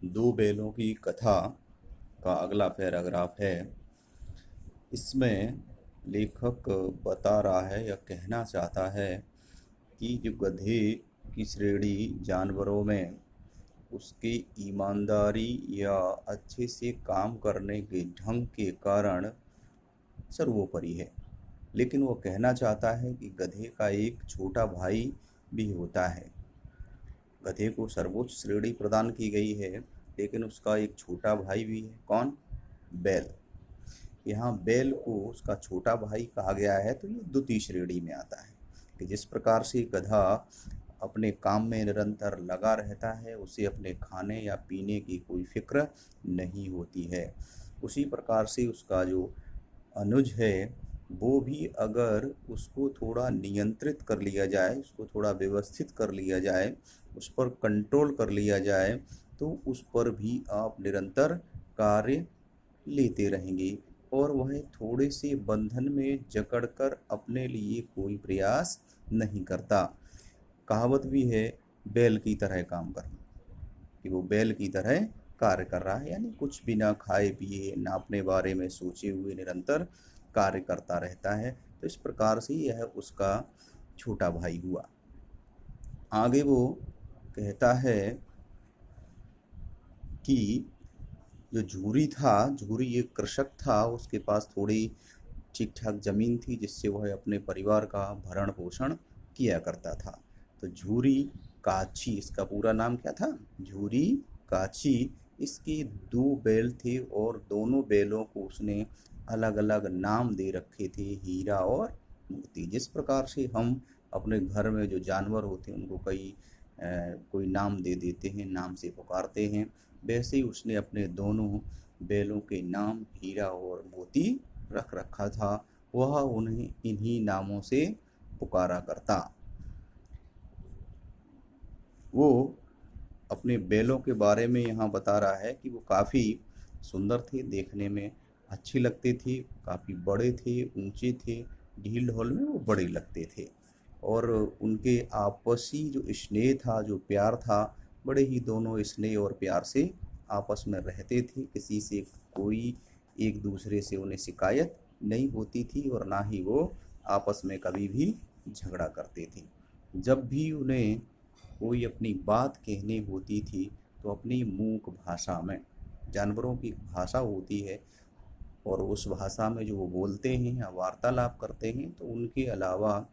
दो बैलों की कथा का अगला पैराग्राफ है। इसमें लेखक बता रहा है या कहना चाहता है कि जो गधे की श्रेणी जानवरों में उसके ईमानदारी या अच्छे से काम करने के ढंग के कारण सर्वोपरि है। लेकिन वो कहना चाहता है कि गधे का एक छोटा भाई भी होता है। गधे को सर्वोच्च श्रेणी प्रदान की गई है, लेकिन उसका एक छोटा भाई भी है। कौन? बैल। यहाँ बैल को उसका छोटा भाई कहा गया है, तो ये द्वितीय श्रेणी में आता है कि जिस प्रकार से गधा अपने काम में निरंतर लगा रहता है, उसे अपने खाने या पीने की कोई फिक्र नहीं होती है, उसी प्रकार से उसका जो अनुज है वो भी अगर उसको थोड़ा नियंत्रित कर लिया जाए, उसको थोड़ा व्यवस्थित कर लिया जाए, उस पर कंट्रोल कर लिया जाए, तो उस पर भी आप निरंतर कार्य लेते रहेंगे और वह थोड़े से बंधन में जकड़कर अपने लिए कोई प्रयास नहीं करता। कहावत भी है, बैल की तरह काम करना, कि वो बैल की तरह कार्य कर रहा है, यानी कुछ बिना खाए पिए ना अपने बारे में सोचे हुए निरंतर कार्य करता रहता है। तो इस प्रकार से यह उसका छोटा भाई हुआ। आगे वो कहता है कि जो झूरी था, झूरी एक कृषक था, उसके पास थोड़ी ठीक ठाक जमीन थी जिससे वह अपने परिवार का भरण पोषण किया करता था। तो झूरी काची, इसका पूरा नाम क्या था? झूरी काची। इसके दो बैल थे और दोनों बैलों को उसने अलग अलग नाम दे रखे थे, हीरा और मोती। जिस प्रकार से हम अपने घर में जो जानवर होते हैं उनको कोई नाम दे देते हैं, नाम से पुकारते हैं, वैसे ही उसने अपने दोनों बैलों के नाम हीरा और मोती रख रखा था। वह उन्हें इन्हीं नामों से पुकारा करता। वो अपने बैलों के बारे में यहाँ बता रहा है कि वो काफ़ी सुंदर थे, देखने में अच्छे लगते थे, काफ़ी बड़े थे, ऊंचे थे, ढील ढोल में वो बड़े लगते थे और उनके आपसी जो स्नेह था, जो प्यार था, बड़े ही दोनों स्नेह और प्यार से आपस में रहते थे। किसी से कोई एक दूसरे से उन्हें शिकायत नहीं होती थी और ना ही वो आपस में कभी भी झगड़ा करते थे। जब भी उन्हें कोई अपनी बात कहनी होती थी तो अपनी मूक भाषा में, जानवरों की भाषा होती है और उस भाषा में जो वो बोलते हैं या वार्तालाप करते हैं, तो उनके अलावा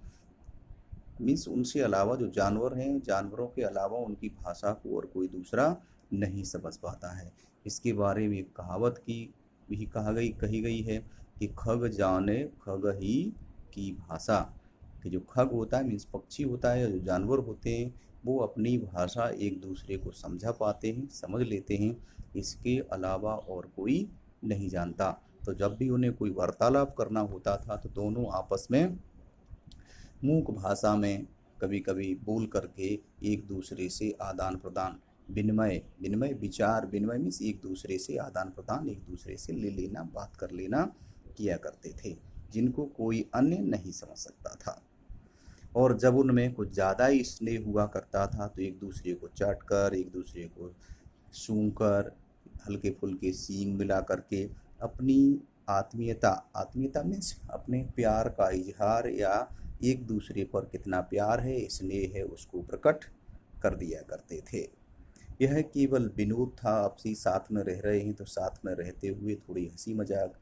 मीन्स उनसे अलावा जो जानवर हैं, जानवरों के अलावा उनकी भाषा को और कोई दूसरा नहीं समझ पाता है। इसके बारे में एक कहावत की भी कही गई है कि खग जाने खग ही की भाषा, कि जो खग होता है मीन्स पक्षी होता है, जो जानवर होते हैं, वो अपनी भाषा एक दूसरे को समझा पाते हैं, समझ लेते हैं, इसके अलावा और कोई नहीं जानता। तो जब भी उन्हें कोई वार्तालाप करना होता था तो दोनों आपस में मूक भाषा में कभी कभी बोल करके एक दूसरे से आदान प्रदान, विनिमय विनिमय विचार विनिमय मीन्स एक दूसरे से आदान प्रदान, एक दूसरे से ले लेना, बात कर लेना किया करते थे, जिनको कोई अन्य नहीं समझ सकता था। और जब उनमें कुछ ज़्यादा ही स्नेह हुआ करता था तो एक दूसरे को चाट कर, एक दूसरे को सूंघ कर, हल्के फुल्के सींग मिला करके अपनी आत्मीयता, आत्मीयता मीन्स अपने प्यार का इजहार या एक दूसरे पर कितना प्यार है, स्नेह है, उसको प्रकट कर दिया करते थे। यह केवल विनोद था, आपसी साथ में रह रहे हैं तो साथ में रहते हुए थोड़ी हंसी मजाक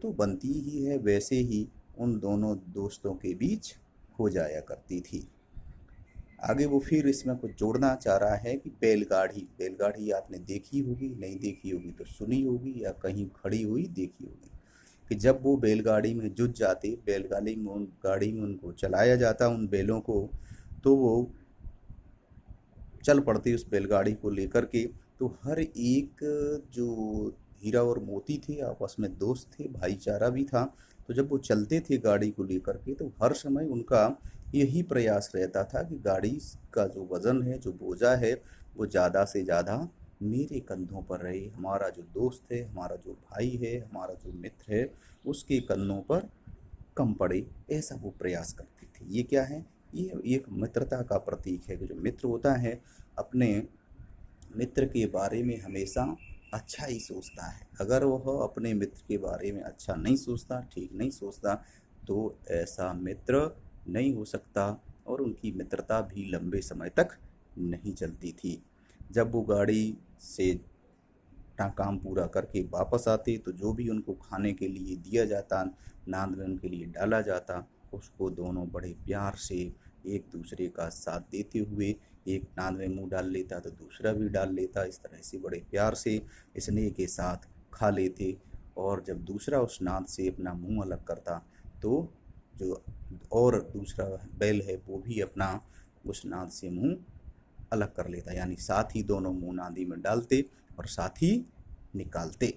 तो बनती ही है, वैसे ही उन दोनों दोस्तों के बीच हो जाया करती थी। आगे वो फिर इसमें कुछ जोड़ना चाह रहा है कि बैलगाड़ी, बैलगाड़ी आपने देखी होगी, नहीं देखी होगी तो सुनी होगी या कहीं खड़ी हुई देखी होगी, कि जब वो बैलगाड़ी में जुट जाते, गाड़ी में उनको चलाया जाता उन बैलों को, तो वो चल पड़ते उस बैलगाड़ी को लेकर के। तो हर एक जो हीरा और मोती थे आपस में दोस्त थे, भाईचारा भी था। तो जब वो चलते थे गाड़ी को लेकर के तो हर समय उनका यही प्रयास रहता था कि गाड़ी का जो वज़न है, जो बोझा है, वो ज़्यादा से ज़्यादा मेरे कंधों पर रहे, हमारा जो दोस्त है, हमारा जो भाई है, हमारा जो मित्र है, उसके कंधों पर कम पड़े, ऐसा वो प्रयास करते थे। ये क्या है? ये एक मित्रता का प्रतीक है कि जो मित्र होता है अपने मित्र के बारे में हमेशा अच्छा ही सोचता है। अगर वह अपने मित्र के बारे में अच्छा नहीं सोचता, ठीक नहीं सोचता, तो ऐसा मित्र नहीं हो सकता और उनकी मित्रता भी लंबे समय तक नहीं चलती थी। जब वो गाड़ी से काम पूरा करके वापस आते तो जो भी उनको खाने के लिए दिया जाता, नाद में उनके लिए डाला जाता, उसको दोनों बड़े प्यार से एक दूसरे का साथ देते हुए एक नाद में मुंह डाल लेता तो दूसरा भी डाल लेता। इस तरह से बड़े प्यार से स्नेह के साथ खा लेते। और जब दूसरा उस नाद से अपना मुंह अलग करता तो जो और दूसरा बैल है वो भी अपना उस नाद से मुंह अलग कर लेता, यानी साथ ही दोनों मुंह नादी में डालते और साथ ही निकालते।